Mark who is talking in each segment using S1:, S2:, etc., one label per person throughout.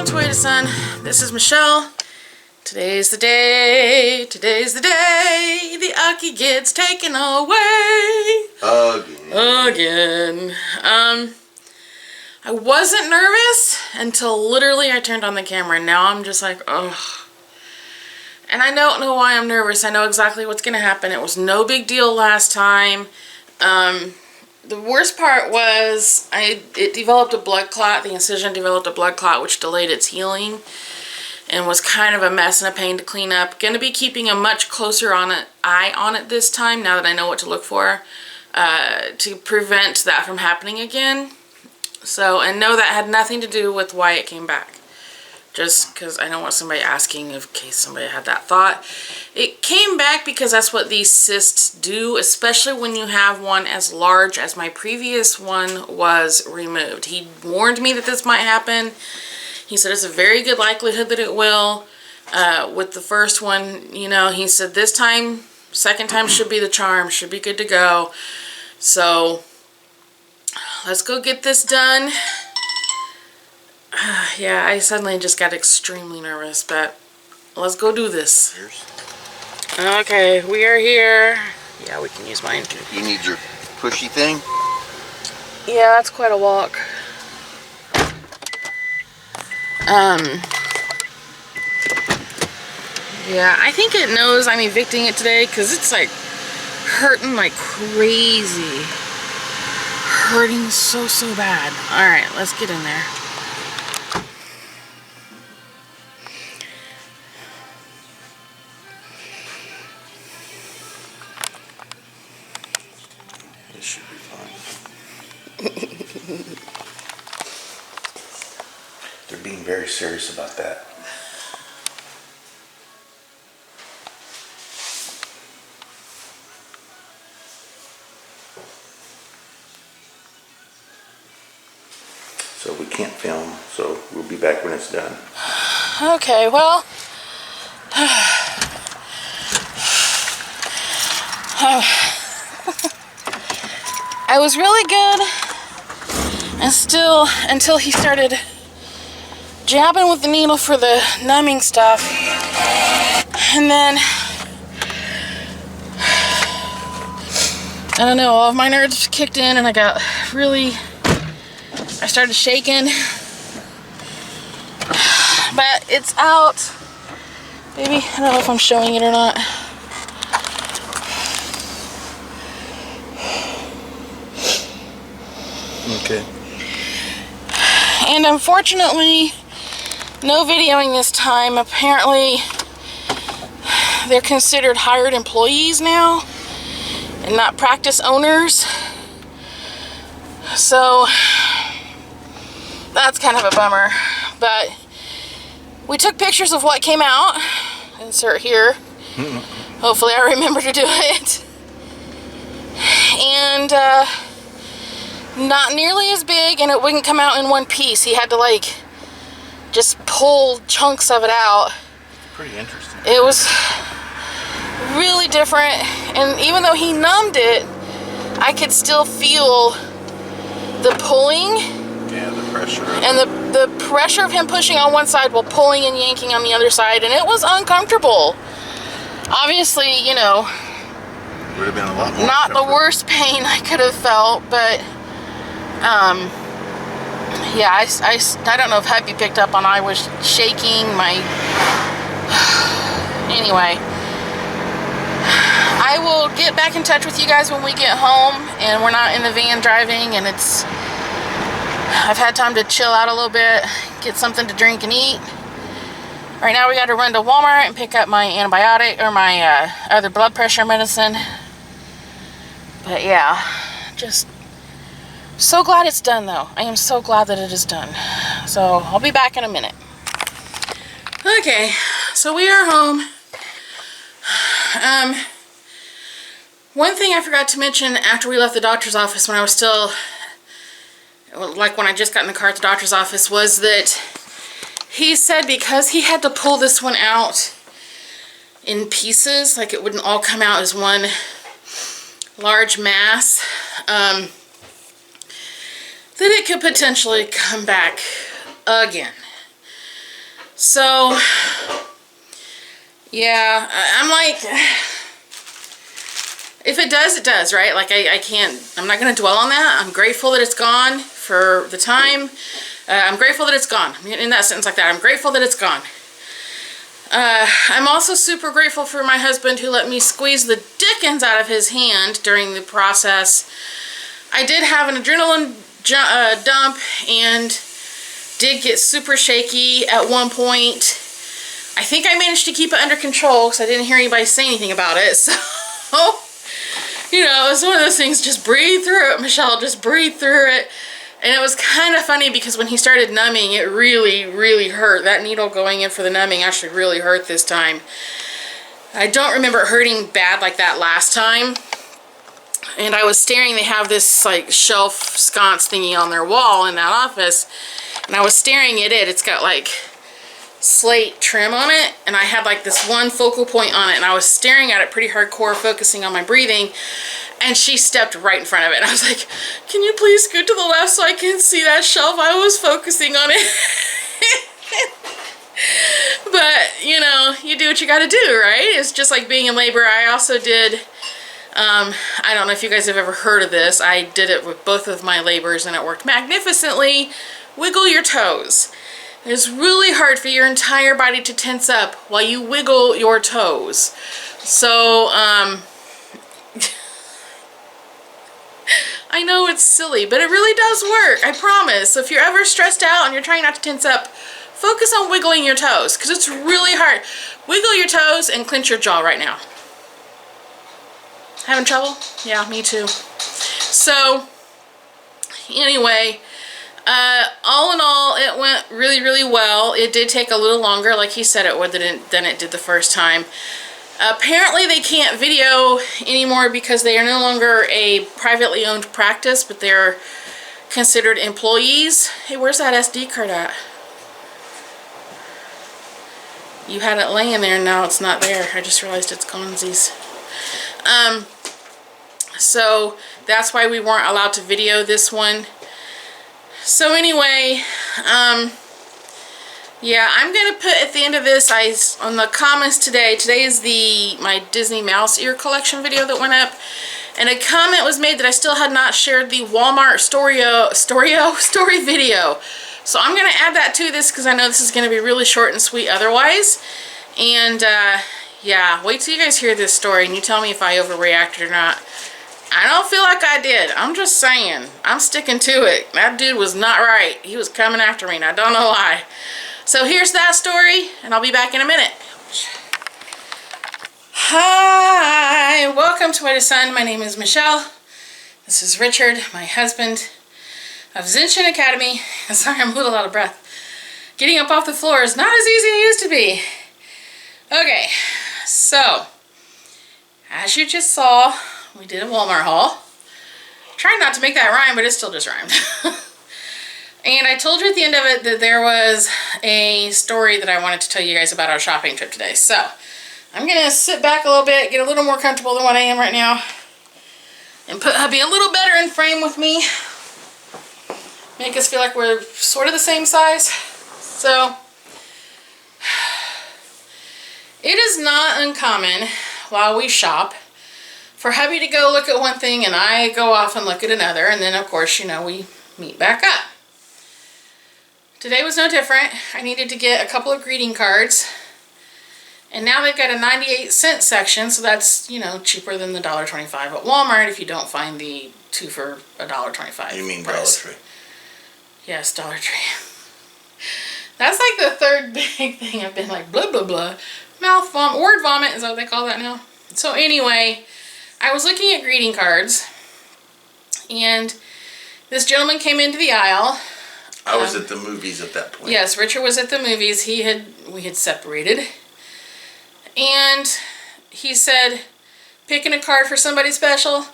S1: welcome to Way to Sun. This is Michelle. Today's the day. Today's the day. The Ucky gets taken away. Again. I wasn't nervous until literally I turned on the camera. Now I'm just like, ugh. And I don't know why I'm nervous. I know exactly what's going to happen. It was no big deal last time. The worst part was it developed a blood clot. The incision developed a blood clot which delayed its healing and was kind of a mess and a pain to clean up. Going to be keeping a much closer eye on it this time now that I know what to look for to prevent that from happening again. So, and no, that had nothing to do with why it came back. Just because I don't want somebody asking in case somebody had that thought. It came back because that's what these cysts do, especially when you have one as large as my previous one was removed. He warned me that this might happen. He said it's a very good likelihood that it will. With the first one, you know, he said this time, second time should be the charm, should be good to go. So, let's go get this done. Yeah, I suddenly just got extremely nervous, but let's go do this. Okay, we are here. Yeah, we can use mine.
S2: You need your pushy thing?
S1: Yeah, that's quite a walk. Yeah, I think it knows I'm evicting it today because it's like hurting like crazy. Hurting so bad. Alright, let's get in there.
S2: This should be fine. They're being very serious about that. So we can't film, so we'll be back when it's done.
S1: Okay, well, I was really good and still until he started jabbing with the needle for the numbing stuff, and then I don't know, all of my nerves kicked in and I started shaking, but it's out. Maybe, I don't know if I'm showing it or not.
S2: Okay.
S1: And unfortunately, no videoing this time. Apparently, they're considered hired employees now and not practice owners. So, that's kind of a bummer, but we took pictures of what came out. Insert here. Hopefully I remember to do it. And not nearly as big, and it wouldn't come out in one piece. He had to like just pull chunks of it out.
S2: Pretty interesting.
S1: It was really different, and even though he numbed it, I could still feel the pulling.
S2: Yeah, the pressure.
S1: And the pressure of him pushing on one side while pulling and yanking on the other side, and it was uncomfortable. Obviously, you know,
S2: would have been a lot more
S1: not the worst pain I could have felt, but yeah, I don't know if Happy picked up on I was shaking my anyway. I will get back in touch with you guys when we get home and we're not in the van driving and I've had time to chill out a little bit, get something to drink and eat. Right now we got to run to Walmart and pick up my antibiotic or my other blood pressure medicine. But yeah, just so glad it's done though. I am so glad that it is done. So I'll be back in a minute. Okay, so we are home. One thing I forgot to mention after we left the doctor's office when I was still, like when I just got in the car at the doctor's office, was that he said because he had to pull this one out in pieces, like it wouldn't all come out as one large mass, that it could potentially come back again. So, yeah, I'm like, if it does, it does, right? Like, I'm not going to dwell on that. I'm grateful that it's gone for the time. I'm grateful that it's gone. In that sentence like that, I'm grateful that it's gone. I'm also super grateful for my husband who let me squeeze the dickens out of his hand during the process. I did have an adrenaline dump and did get super shaky at one point. I think I managed to keep it under control because I didn't hear anybody say anything about it. So, you know, it was one of those things, just breathe through it, Michelle, just breathe through it. And it was kind of funny because when he started numbing, it really, really hurt. That needle going in for the numbing actually really hurt this time. I don't remember it hurting bad like that last time. And I was staring, they have this like shelf sconce thingy on their wall in that office. And I was staring at it. It's got like slate trim on it. And I had like this one focal point on it. And I was staring at it pretty hardcore, focusing on my breathing. And she stepped right in front of it. And I was like, can you please go to the left so I can see that shelf? I was focusing on it. But, you know, you do what you gotta do, right? It's just like being in labor. I also did, I don't know if you guys have ever heard of this. I did it with both of my labors and it worked magnificently. Wiggle your toes. It's really hard for your entire body to tense up while you wiggle your toes. So, I know it's silly, but it really does work, I promise. So if you're ever stressed out and you're trying not to tense up, focus on wiggling your toes, because it's really hard. Wiggle your toes and clench your jaw right now. Having trouble? Yeah, me too. So, anyway, all in all, it went really, really well. It did take a little longer, like he said it would, than it did the first time. Apparently they can't video anymore because they are no longer a privately owned practice, but they're considered employees. Hey, where's that SD card at? You had it laying there and now it's not there. I just realized it's gonesies. So that's why we weren't allowed to video this one. So anyway, yeah, I'm going to put at the end of this, on the comments today is my Disney Mouse Ear Collection video that went up. And a comment was made that I still had not shared the Walmart story video. So I'm going to add that to this because I know this is going to be really short and sweet otherwise. And yeah, wait till you guys hear this story and you tell me if I overreacted or not. I don't feel like I did. I'm just saying. I'm sticking to it. That dude was not right. He was coming after me and I don't know why. So here's that story, and I'll be back in a minute. Hi, welcome to Way to Sun. My name is Michelle. This is Richard, my husband of Zenshin Academy. Sorry, I'm a little out of breath. Getting up off the floor is not as easy as it used to be. Okay, so, as you just saw, we did a Walmart haul. Trying not to make that rhyme, but it still just rhymed. And I told you at the end of it that there was a story that I wanted to tell you guys about our shopping trip today. So, I'm going to sit back a little bit, get a little more comfortable than what I am right now, and put hubby a little better in frame with me. Make us feel like we're sort of the same size. So, it is not uncommon while we shop for hubby to go look at one thing and I go off and look at another, and then of course, you know, we meet back up. Today was no different. I needed to get a couple of greeting cards. And now they've got a 98-cent section, so that's, you know, cheaper than the $1.25 at Walmart if you don't find the 2 for $1.25.
S2: You mean
S1: price.
S2: Dollar Tree?
S1: Yes, Dollar Tree. That's like the third big thing. I've been like blah, blah, blah. Mouth vomit, word vomit is what they call that now. So anyway, I was looking at greeting cards, and this gentleman came into the aisle.
S2: I was at the movies at that point.
S1: Yes, Richard was at the movies. We had separated. And he said, picking a card for somebody special.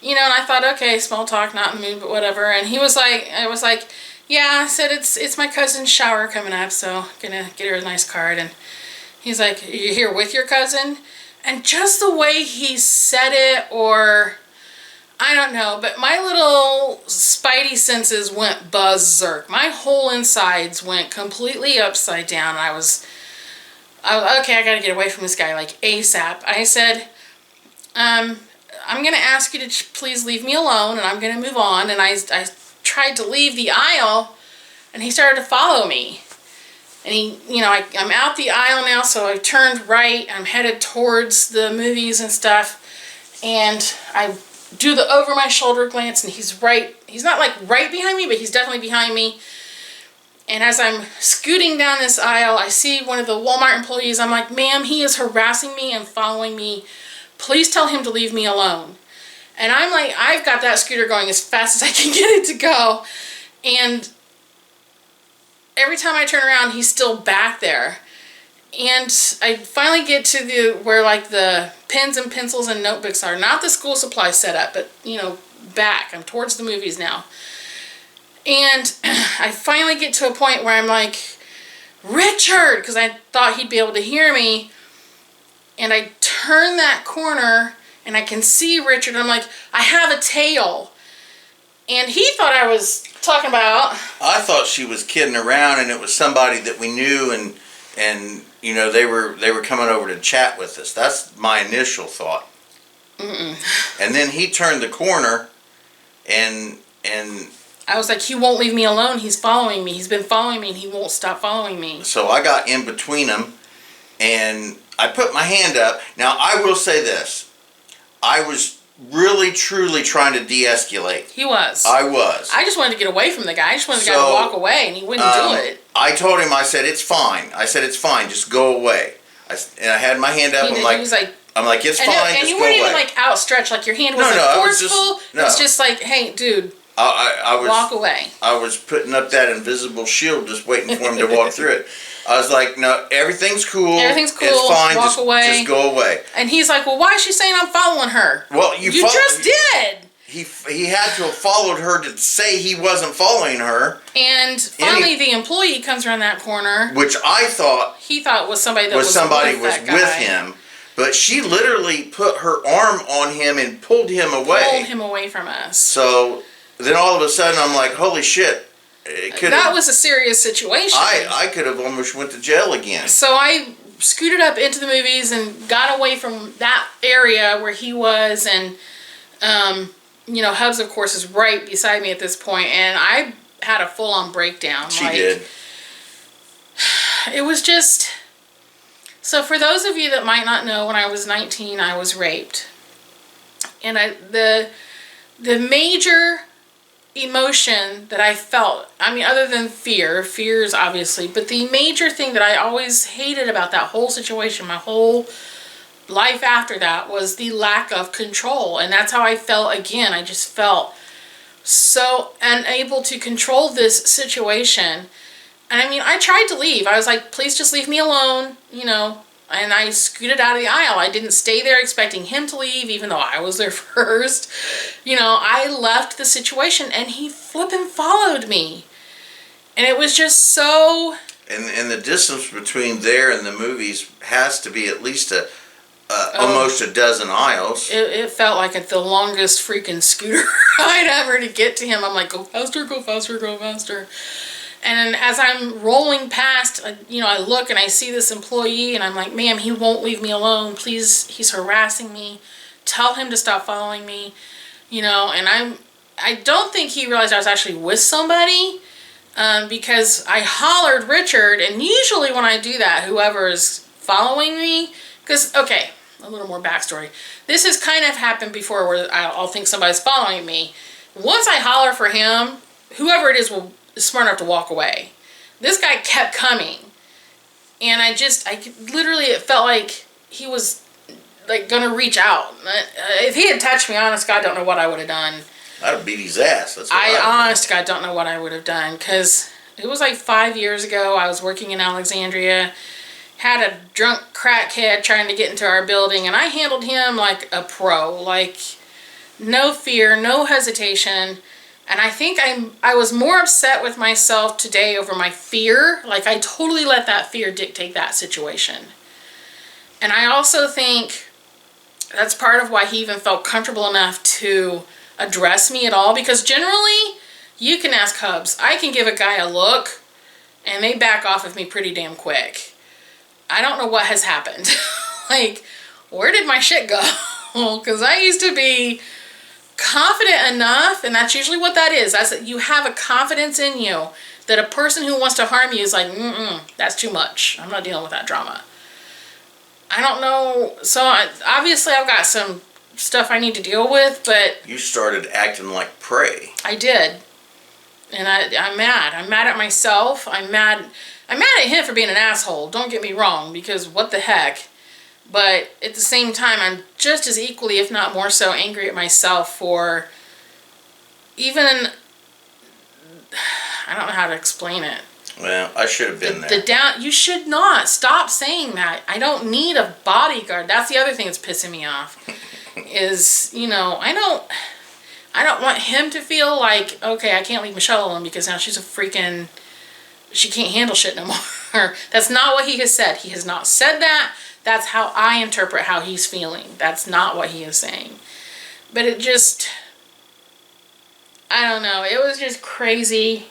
S1: You know, and I thought, okay, small talk, not in the mood, but whatever. And he was like, I was like, yeah, I said, it's my cousin's shower coming up, so gonna get her a nice card. And he's like, you're here with your cousin? And just the way he said it, or I don't know, but my little spidey senses went berserk. My whole insides went completely upside down. I was okay, I gotta get away from this guy, like, ASAP. I said, I'm gonna ask you to please leave me alone, and I'm gonna move on. And I tried to leave the aisle, and he started to follow me. And he, you know, I'm out the aisle now, so I turned right. I'm headed towards the movies and stuff. And I do the over my shoulder glance, and he's not like right behind me, but he's definitely behind me. And as I'm scooting down this aisle, I see one of the Walmart employees. I'm like, ma'am, he is harassing me and following me. Please tell him to leave me alone. And I'm like, I've got that scooter going as fast as I can get it to go. And every time I turn around, he's still back there. And I finally get to where like the pens and pencils and notebooks are. Not the school supply setup, but, you know, back. I'm towards the movies now. And I finally get to a point where I'm like, Richard, because I thought he'd be able to hear me. And I turn that corner and I can see Richard. I'm like, I have a tail. And he thought I was talking about...
S2: I thought she was kidding around, and it was somebody that we knew, and you know, they were coming over to chat with us. That's my initial thought. And then he turned the corner, and
S1: I was like, he won't leave me alone. He's following me. He's been following me, and he won't stop following me.
S2: So I got in between them, and I put my hand up. Now, I will say this. I was really, truly trying to de-escalate.
S1: He was.
S2: I was.
S1: I just wanted to get away from the guy. I just wanted the guy to walk away, and he wouldn't do it.
S2: I told him, I said, it's fine. I said, it's fine. Just go away. And I had my hand up.
S1: He was like,
S2: it's fine.
S1: And you weren't even like outstretched. Like your hand wasn't forceful. It was just like, hey, dude,
S2: I was,
S1: walk away.
S2: I was putting up that invisible shield, just waiting for him to walk through it. I was like, no, everything's cool.
S1: Everything's cool.
S2: It's fine.
S1: Walk away.
S2: Just go away.
S1: And he's like, well, why is she saying I'm following her?
S2: Well, you
S1: just did.
S2: He had to have followed her to say he wasn't following her.
S1: And finally, the employee comes around that corner,
S2: which I thought
S1: he thought was somebody that was
S2: with him. But she literally put her arm on him and pulled him away.
S1: Pulled him away from us.
S2: So then all of a sudden I'm like, holy shit.
S1: That was a serious situation.
S2: I could have almost went to jail again.
S1: So I scooted up into the movies and got away from that area where he was. And, you know, Hubs, of course, is right beside me at this point. And I had a full-on breakdown.
S2: She did.
S1: It was just... So for those of you that might not know, when I was 19, I was raped. And the major emotion that I felt, I mean, other than fears obviously, but the major thing that I always hated about that whole situation, my whole life after that, was the lack of control. And that's how I felt again. I just felt so unable to control this situation. And I mean, I tried to leave. I was like, please just leave me alone, you know. And I scooted out of the aisle. I didn't stay there expecting him to leave, even though I was there first. You know, I left the situation, and he flippin' followed me. And it was just so... And
S2: the distance between there and the movies has to be at least almost a dozen aisles.
S1: It felt like the longest freaking scooter ride ever to get to him. I'm like, go faster, go faster, go faster. And as I'm rolling past, you know, I look and I see this employee, and I'm like, ma'am, he won't leave me alone. Please, he's harassing me. Tell him to stop following me. You know, and I don't think he realized I was actually with somebody, because I hollered Richard, and usually when I do that, whoever is following me, because, okay, a little more backstory. This has kind of happened before where I'll think somebody's following me. Once I holler for him, whoever it is will... smart enough to walk away. This guy kept coming, and literally, it felt like he was like gonna reach out. If he had touched me, honest God, I don't know what I would have done.
S2: I'd have beat his ass. That's what
S1: honest God, don't know what I would have done, because it was like 5 years ago. I was working in Alexandria, had a drunk crackhead trying to get into our building, and I handled him like a pro, like no fear, no hesitation. And I think I was more upset with myself today over my fear. Like, I totally let that fear dictate that situation. And I also think that's part of why he even felt comfortable enough to address me at all, because generally, you can ask Hubs. I can give a guy a look, and they back off of me pretty damn quick. I don't know what has happened. Like, where did my shit go? Because I used to be confident enough, and that's usually what that is. That's that you have a confidence in you that a person who wants to harm you is like, that's too much. I'm not dealing with that drama. I don't know. So obviously I've got some stuff I need to deal with, but
S2: you started acting like prey.
S1: I did. And I'm mad. I'm mad at myself. I'm mad at him for being an asshole. Don't get me wrong, because what the heck. But at the same time, I'm just as equally, if not more so, angry at myself for even, I don't know how to explain it.
S2: Well, I should have been there.
S1: You should not. Stop saying that. I don't need a bodyguard. That's the other thing that's pissing me off. Is, you know, I don't want him to feel like, okay, I can't leave Michelle alone because now she's a freaking, she can't handle shit no more. That's not what he has said. He has not said that. That's how I interpret how he's feeling. That's not what he is saying. But it just, I don't know. It was just crazy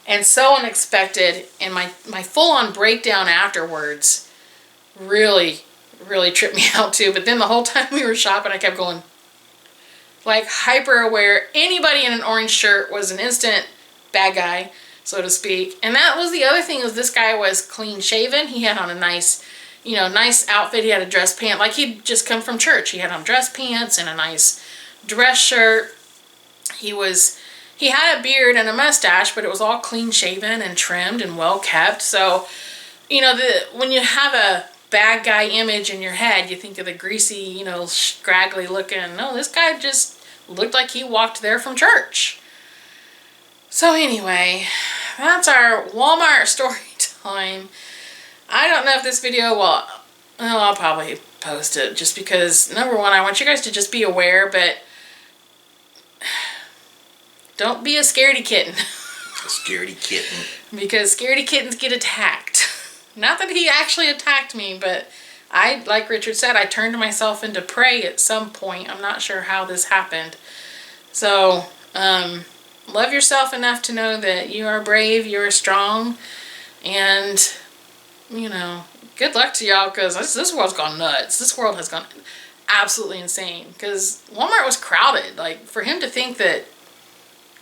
S1: and so unexpected. And my full-on breakdown afterwards really, really tripped me out too. But then the whole time we were shopping, I kept going, like, hyper aware. Anybody in an orange shirt was an instant bad guy, so to speak. And that was the other thing, is this guy was clean shaven. He had on a nice, you know, nice outfit. He had a dress pant, like he'd just come from church. He had on dress pants and a nice dress shirt. He had a beard and a mustache, but it was all clean shaven and trimmed and well kept. So, you know, when you have a bad guy image in your head, you think of the greasy, you know, scraggly looking. No, this guy just looked like he walked there from church. So anyway, that's our Walmart story time. I don't know if this video will, well, I'll probably post it just because, number one, I want you guys to just be aware, but don't be a scaredy kitten.
S2: A scaredy kitten.
S1: Because scaredy kittens get attacked. Not that he actually attacked me, but I, like Richard said, I turned myself into prey at some point. I'm not sure how this happened. So, love yourself enough to know that you are brave, you are strong, and, you know, good luck to y'all, because this world's gone nuts. This world has gone absolutely insane, because Walmart was crowded. Like, for him to think that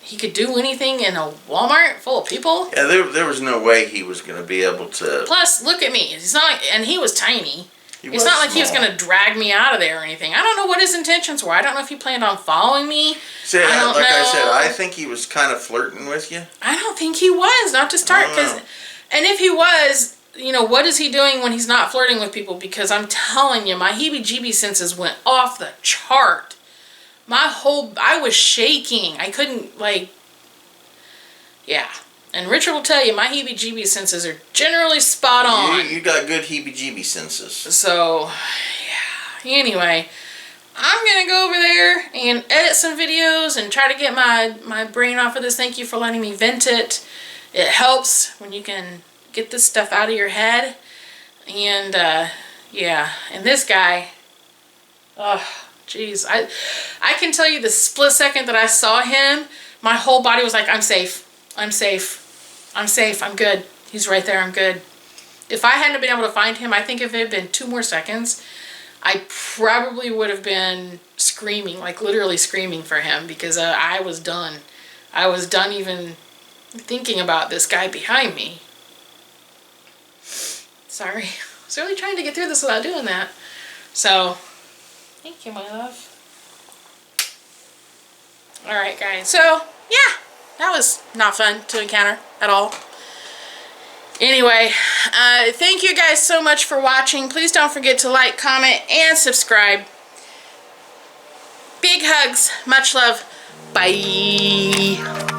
S1: he could do anything in a Walmart full of people.
S2: Yeah, there was no way he was going to be able to.
S1: Plus, look at me. He's not, and he was tiny. It's not like
S2: small.
S1: he was going to drag me out of there or anything. I don't know what his intentions were. I don't know if he planned on following me.
S2: See,
S1: I don't know.
S2: I said, I think he was kind of flirting with you.
S1: I don't think he was, not to start. And if he was, you know, what is he doing when he's not flirting with people? Because I'm telling you, my heebie-jeebie senses went off the chart. I was shaking. I couldn't, like, yeah. And Richard will tell you, my heebie-jeebie senses are generally spot on.
S2: You got good heebie-jeebie senses.
S1: So, yeah. Anyway, I'm going to go over there and edit some videos and try to get my brain off of this. Thank you for letting me vent it. It helps when you can get this stuff out of your head. And, yeah. And this guy, jeez, I can tell you the split second that I saw him, my whole body was like, I'm safe. I'm safe. I'm safe. I'm good. He's right there. I'm good. If I hadn't been able to find him, I think if it had been 2 more seconds, I probably would have been screaming, like literally screaming for him, because I was done. I was done even thinking about this guy behind me. Sorry. I was really trying to get through this without doing that. So, thank you, my love. Alright, guys. So, yeah. That was not fun to encounter at all. Anyway, thank you guys so much for watching. Please don't forget to like, comment, and subscribe. Big hugs. Much love. Bye.